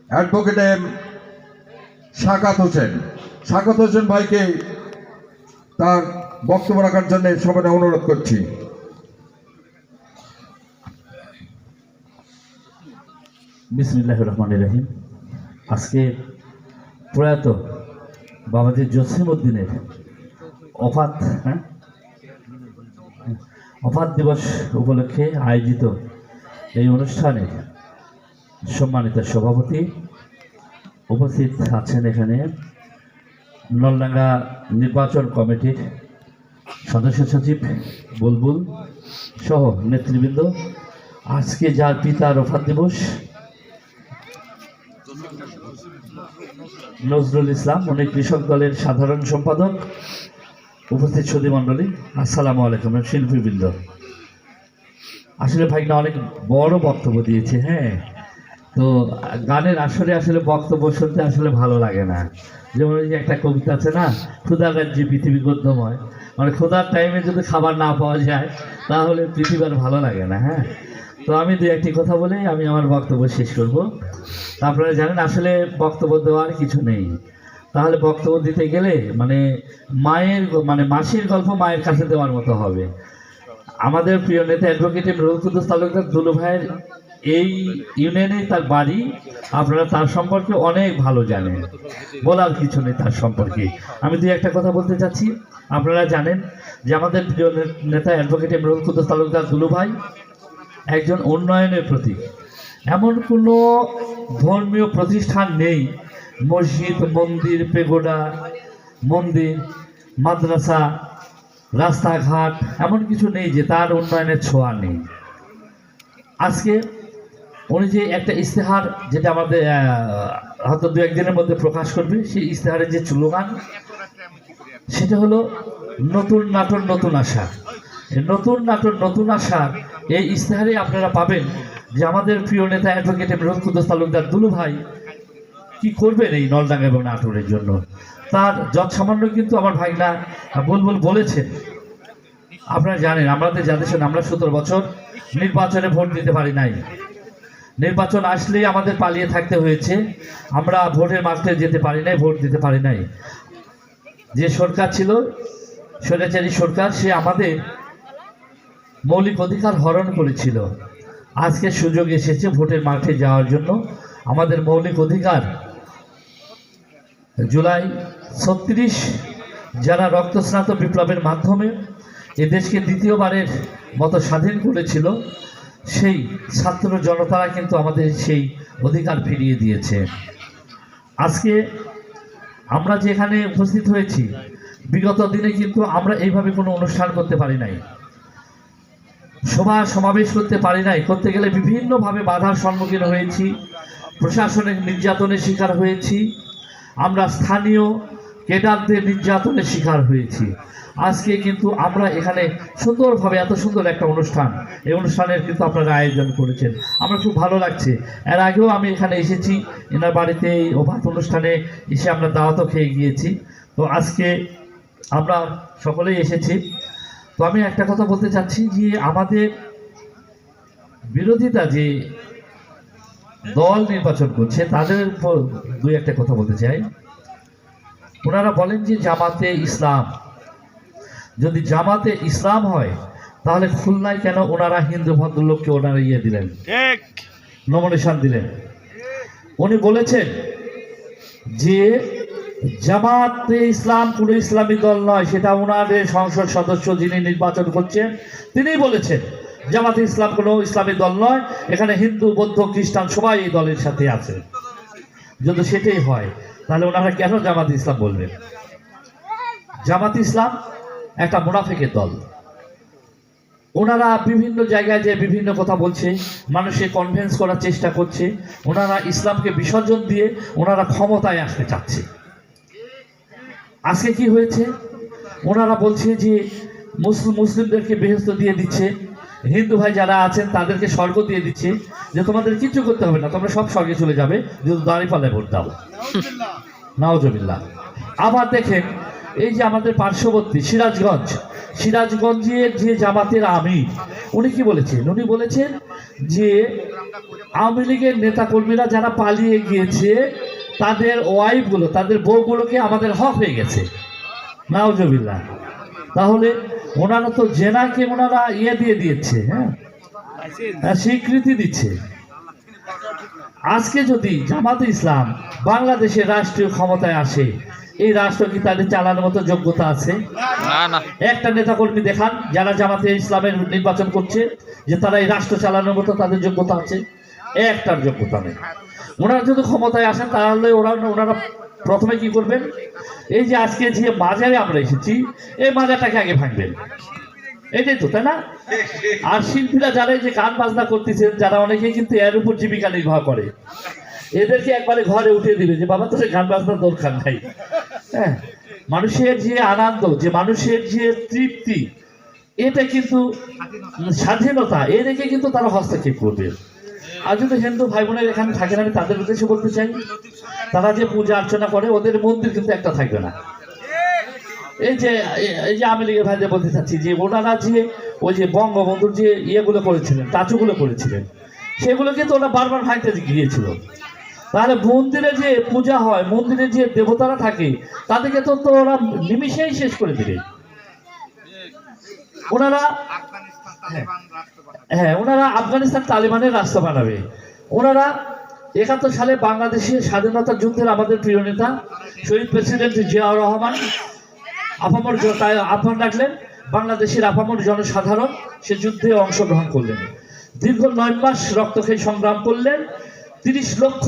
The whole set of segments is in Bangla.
অ্যাডভোকেট এম শাকাত হোসেন ভাইকে তার বক্তব্য রাখার জন্য সবাই অনুরোধ করছি। বিসমিল্লাহির রহমানির রহিম। আজকে প্রয়াত বাবাজি জসিম উদ্দিনের অফাত দিবস উপলক্ষে আয়োজিত এই অনুষ্ঠানে সম্মানিত সভাপতি উপস্থিত আছেন এখানে নলডাঙ্গা নির্বাচন কমিটির সদস্য সচিব বুলবুল সহ নেতৃবৃন্দ। আজকে যার পিতার ওফাত দিবস নজরুল ইসলাম, উনি কৃষক দলের সাধারণ সম্পাদক। উপস্থিত সুধীমণ্ডলী, আসসালামু আলাইকুম। শিল্পীবৃন্দ, আসলে ভাইনা অনেক বড় বক্তব্য দিয়েছে। হ্যাঁ, তো গানের আসলে বক্তব্য শুনতে আসলে ভালো লাগে না। যেমন ওই যে একটা কবিতা আছে না, ক্ষুধা রাজ্যে পৃথিবী গদ্যময়, মানে ক্ষুধার টাইমে যদি খাবার না পাওয়া যায় তাহলে পৃথিবী আর ভালো লাগে না। হ্যাঁ, তো আমি দু একটি কথা বলে আমি আমার বক্তব্য শেষ করব। আপনারা জানেন আসলে বক্তব্য দেওয়ার কিছু নেই, তাহলে বক্তব্য দিতে গেলে মাসির গল্প মায়ের কাছে দেওয়ার মতো হবে। আমাদের প্রিয় নেতা অ্যাডভোকেট রুহুল কুদ্দুস তালুকদার দুলু ভাইয়ের এই ইউনিয়নে তার বাড়ি, আপনারা তার সম্পর্কে অনেক ভালো জানেন, বলার কিছু নেই তার সম্পর্কে। আমি দুই একটা কথা বলতে চাচ্ছি। আপনারা জানেন যে আমাদের প্রিয় নেতা অ্যাডভোকেট রুহুল কুদ্দুস তালুকদার দুলু ভাই একজন উন্নয়নের প্রতীক। এমন কোনো ধর্মীয় প্রতিষ্ঠান নেই, মসজিদ, মন্দির, পেগোডা, মন্দির, মাদ্রাসা, রাস্তাঘাট, এমন কিছু নেই যে তার উন্নয়নের ছোঁয়া নেই। আজকে উনি যে একটা ইস্তেহার, যেটা আমাদের হয়তো দু একদিনের মধ্যে প্রকাশ করবে, সেই ইস্তেহারের যে স্লোগান সেটা হলো নতুন নাটোর নতুন আশা। নতুন নাটোর নতুন আশা, এই ইস্তেহারে আপনারা পাবেন যে আমাদের প্রিয় নেতা অ্যাডভোকেট রুহুল কুদ্দুস তালুকদার দুলু ভাই কি করবেন এই নলডাঙ্গা এবং নাটোরের জন্য। তার যত সামান্য কিন্তু আমার ভাইনা বুলবুল বলেছেন। আপনারা জানেন আমাদের যাদের সঙ্গে আমরা 17 বছর নির্বাচনে ভোট দিতে পারি নাই। নির্বাচন আসলেই আমাদের পালিয়ে থাকতে হয়েছে, আমরা ভোটের মাঠে যেতে পারি নাই, ভোট দিতে পারি নাই। যে সরকার ছিল, স্বৈরাচারী সরকার, সে আমাদের মৌলিক অধিকার হরণ করেছিল। আজকে সুযোগ এসেছে ভোটের মাঠে যাওয়ার জন্য। আমাদের মৌলিক অধিকার জুলাই 36 যারা রক্তস্নাত বিপ্লবের মাধ্যমে এ দেশকে দ্বিতীয়বারের মতো স্বাধীন করেছিল, সেই ছাত্র জনতারা কিন্তু আমাদের সেই অধিকার ফিরিয়ে দিয়েছে। আজকে আমরা যেখানে উপস্থিত হয়েছি, বিগত দিনে কিন্তু আমরা এইভাবে কোনো অনুষ্ঠান করতে পারি নাই, সভা সমাবেশ করতে পারি নাই। করতে গেলে বিভিন্নভাবে বাধার সম্মুখীন হয়েছি, প্রশাসনিক নির্যাতনের শিকার হয়েছি, আমরা স্থানীয় ক্যাডারদের নির্যাতনের শিকার হয়েছি। আজকে কিন্তু আমরা এখানে সুন্দরভাবে এত সুন্দর একটা অনুষ্ঠান, এই অনুষ্ঠানের কিন্তু আপনারা আয়োজন করেছেন, আমার খুব ভালো লাগছে। এর আগেও আমি এখানে এসেছি, এনার বাড়িতে এই অবাধ অনুষ্ঠানে এসে আমরা দাওয়াতও খেয়ে গিয়েছি। তো আজকে আমরা সকলেই এসেছি। তো আমি একটা কথা বলতে চাচ্ছি যে আমাদের বিরোধিতা যে দল নির্বাচন করছে তাদের দুই একটা কথা বলতে চাই। ওনারা বলেন যে জামাতে ইসলাম, যদি জামাতে ইসলাম হয় তাহলে খুলনায় কেন ওনারা হিন্দু ভদ্রলোককে ওনারা দিলেন, নমিনেশন দিলেন? উনি বলেছেন যে জামাতে ইসলাম কোনো ইসলামী দল নয়, সেটা ওনাদের সংসদ সদস্য যিনি নির্বাচন করছেন তিনি বলেছেন জামাতে ইসলাম কোনো ইসলামী দল নয়, এখানে হিন্দু, বৌদ্ধ, খ্রিস্টান সবাই এই দলের সাথে আছে। যদি সেটাই হয় তাহলে ওনারা কেন জামাতে ইসলাম বলবেন? জামাতে ইসলাম একটা মুনাফিকের দল। ওনারা বিভিন্ন জায়গায় যে বিভিন্ন কথা বলছে, মানুষকে কনভিন্স করার চেষ্টা করছে, ওনারা ইসলামকে বিসর্জন দিয়ে ওনারা ক্ষমতায় আসতে চাচ্ছে। আজকে কি হয়েছে, ওনারা বলছে যে মুসলিমদেরকে বেহেশত দিয়ে দিচ্ছে, হিন্দু ভাই যারা আছেন তাদেরকে স্বর্গ দিয়ে দিচ্ছে, যে তোমাদের কিছু করতে হবে না, তোমরা সব স্বর্গে চলে যাবে যদি দাঁড়িপাল্লায় ভোট দাও। নাউজুবিল্লাহ। আবার দেখেন এই যে আমাদের পার্শ্ববর্তী সিরাজগঞ্জের যে জামাতের আমির উনি কি বলেছেন? উনি বলেছেন যে আওয়ামী লীগের নেতাকর্মীরা যারা পালিয়ে গিয়েছে তাদের ওয়াইফগুলো, তাদের বউগুলোকে আমাদের হক হয়ে গেছে। নাউজুবিল্লাহ। তাহলে ওনারা তো জেনাকে ওনারা দিয়ে দিয়েছে, হ্যাঁ, স্বীকৃতি দিচ্ছে। আজকে যদি জামাতে ইসলাম বাংলাদেশের রাষ্ট্রীয় ক্ষমতায় আসে, এই রাষ্ট্র কি তাদের চালানোর মতো যোগ্যতা আছে? না। একটা নেতাকর্মী দেখান যারা জামাতে ইসলামের নির্বাচন করছে যে তারা এই রাষ্ট্র চালানোর মতো তাদের যোগ্যতা আছে? একটার যোগ্যতা নেই। ওনারা যদি ক্ষমতায় আসেন তাহলে ওনারা প্রথমে কি করবেন? এই যে আজকে যে মাজারে আমরা এসেছি, এই মাজারটাকে আগে ভাঙবেন, এটাই তো, তাই না? আর শিল্পীরা যারা এই যে গান বাজনা করতেছেন, যারা অনেকেই কিন্তু এর উপর জীবিকা নির্বাহ করে, এদেরকে একবারে ঘরে উঠিয়ে দিবে যে বাবা তোদের গান বাজনার দরকার নাই। হ্যাঁ, মানুষের যে আনন্দ, যে মানুষের যে তৃপ্তি, এটা কিন্তু স্বাধীনতা, এ রেখে কিন্তু তারা হস্তক্ষেপ করবে। আর যদি হিন্দু ভাই বোনের এখানে থাকেন, আমি তাদের উদ্দেশ্যে বলতে চাই, তারা যে পূজা অর্চনা করে ওদের মন্দির কিন্তু একটা থাকবে না। এই যে আওয়ামী লীগের ভাইদের বলতে চাচ্ছি যে ওনারা যে ওই যে বঙ্গবন্ধুর যে ইয়েগুলো করেছিলেন, টাচুগুলো করেছিলেন, সেগুলোকে তো ওরা বারবার ভাঙতে গিয়েছিল। তাহলে মন্দিরে যে পূজা হয়, মন্দিরে যে দেবতারা থাকে, তাদেরকে তো ওরা নিমিষেই শেষ করে দিবে। ওনারা ওনারা আফগানিস্তান তালিবানের রাস্তা বানাবে। ওনারা ৭১ সালে বাংলাদেশের স্বাধীনতা যুদ্ধের আমাদের প্রিয় নেতা শহীদ প্রেসিডেন্ট জিয়াউর রহমান আপামর আহ্বান রাখলেন, বাংলাদেশের আপামর জনসাধারণ সে যুদ্ধে অংশগ্রহণ করলেন। দীর্ঘ ৯ মাস রক্ত খেয়ে সংগ্রাম করলেন। ৩০ লক্ষ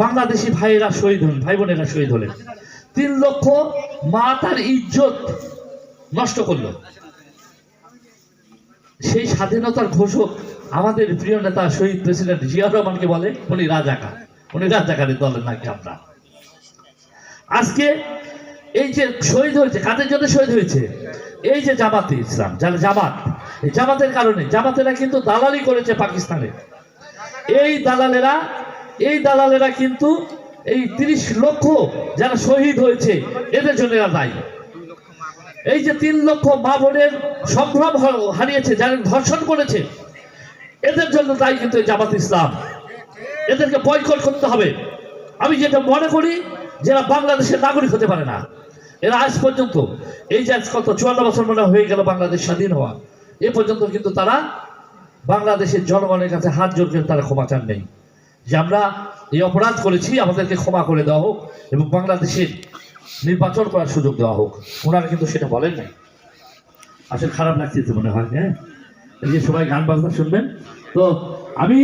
বাংলাদেশি ভাইয়েরা শহীদ হলেন, ভাই বোনেরা শহীদ হলেন। ৩ লক্ষ মা তার ইজ্জত নষ্ট করল। সেই স্বাধীনতার ঘোষক আমাদের প্রিয় নেতা শহীদ প্রেসিডেন্ট জিয়াউর রহমানকে বলে উনি রাজাকার, উনি রাজাকারের দলের নাকি আমরা। আজকে এই যে শহীদ হয়েছে, কাদের জন্য শহীদ হয়েছে? এই যে জামাতে ইসলাম, যারা জামাত, এই জামাতের কারণে, জামাতেরা কিন্তু দালালি করেছে পাকিস্তানে। এই দালালেরা কিন্তু এই ৩০ লক্ষ যারা শহীদ হয়েছে এদের জন্য এরা দায়ী। এই যে ৩ লক্ষ মা বোনের সম্ভ্রম হারিয়েছে, যারা ধর্ষণ করেছে, এদের জন্য দায়ী কিন্তু জামাত ইসলাম। এদেরকে বয়কট করতে হবে। আমি যেটা মনে করি, যারা বাংলাদেশের নাগরিক হতে পারে না, এরা আজ পর্যন্ত, এই যে কত ৫৪ বছর মনে হয়ে গেল বাংলাদেশ স্বাধীন হওয়া, এ পর্যন্ত কিন্তু তারা বাংলাদেশের জনগণের কাছে হাত জোর করে তারা ক্ষমা চান নেই যে আমরা এই অপরাধ করেছি, আমাদেরকে ক্ষমা করে দেওয়া হোক এবং বাংলাদেশের নির্বাচন করার সুযোগ দেওয়া হোক। ওনারা কিন্তু সেটা বলেন নাই। আসলে খারাপ লাগছে মনে হয়। হ্যাঁ, এই যে সবাই গান বাজনা শুনবেন। তো আমি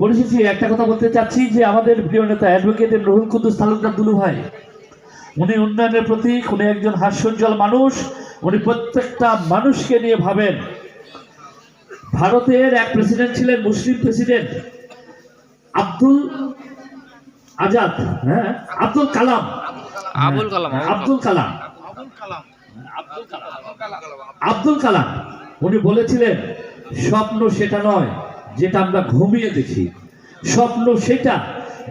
পরিশেষে একটা কথা বলতে চাচ্ছি যে আমাদের প্রিয় নেতা অ্যাডভোকেট রুহুল কুদ্দুস তালুকদার দুলু ভাই, উনি উন্নয়নের প্রতীক, উনি একজন হাস্যোজ্জ্বল মানুষ, উনি প্রত্যেকটা মানুষকে নিয়ে ভাবেন। ভারতের এক প্রেসিডেন্ট ছিলেন, মুসলিম প্রেসিডেন্ট আব্দুল কালাম, উনি বলেছিলেন স্বপ্ন সেটা নয় যেটা আমরা ঘুমিয়ে দেখি, স্বপ্ন সেটা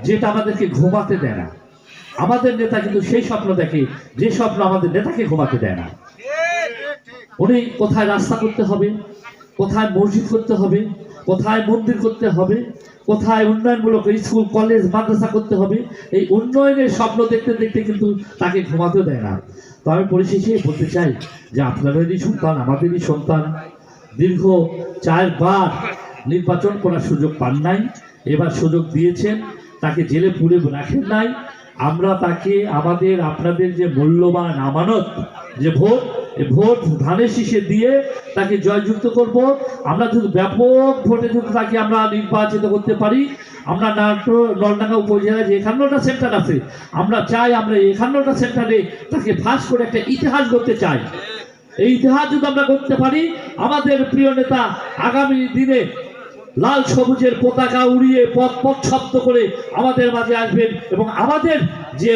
যেটা আমাদেরকে ঘুমাতে দেয় না। আমাদের নেতা কিন্তু সেই স্বপ্ন দেখে যে স্বপ্ন আমাদের নেতাকে ঘুমাতে দেয় না। উনি কোথায় রাস্তা করতে হবে, কোথায় মসজিদ করতে হবে, কোথায় মন্দির করতে হবে, কোথায় উন্নয়নমূলক স্কুল কলেজ মাদ্রাসা করতে হবে, এই উন্নয়নের স্বপ্ন দেখতে দেখতে কিন্তু তাকে ঘুমাতে দেয় না। তো আমি পরিশেষে বলতে চাই যে আপনাদেরই সন্তান, আমাদেরই সন্তান, দীর্ঘ ৪ বার নির্বাচন করার সুযোগ পান নাই, এবার সুযোগ দিয়েছেন, তাকে জেলে পুরে রাখেন নাই। আমরা তাকে আপনাদের যে মূল্যবান আমানত যে ভোট, এই ভোট ধানের শীষে দিয়ে তাকে জয়যুক্ত করব। আমরা যদি ব্যাপক ভোটে যদি তাকে আমরা নির্বাচিত করতে পারি, আমরা নলডাঙ্গা উপজেলায় যে ৫১টা সেন্টার আছে, আমরা চাই আমরা ৫১টা সেন্টারে তাকে ফাঁস করে একটা ইতিহাস গড়তে চাই। এই ইতিহাস যদি আমরা করতে পারি, আমাদের প্রিয় নেতা আগামী দিনে লাল সবুজের পতাকা উড়িয়ে পথ শব্দ করে আমাদের মাঝে আসবেন এবং আমাদের যে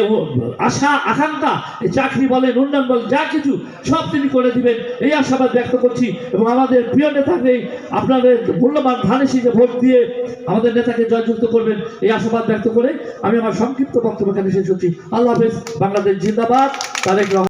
আশা আকাঙ্ক্ষা, চাকরি বলেন, উন্নয়ন বলেন, যা কিছু সব তিনি করে দিবেন, এই আশাবাদ ব্যক্ত করছি। এবং আমাদের প্রিয় নেতাকে আপনাদের মূল্যবান ধানের শীষে ভোট দিয়ে আমাদের নেতাকে জয়যুক্ত করবেন, এই আশাবাদ ব্যক্ত করে আমি আমার সংক্ষিপ্ত বক্তব্য এখানে শেষ করছি। আল্লাহ হাফেজ। বাংলাদেশ জিন্দাবাদ। তারেক রহমান।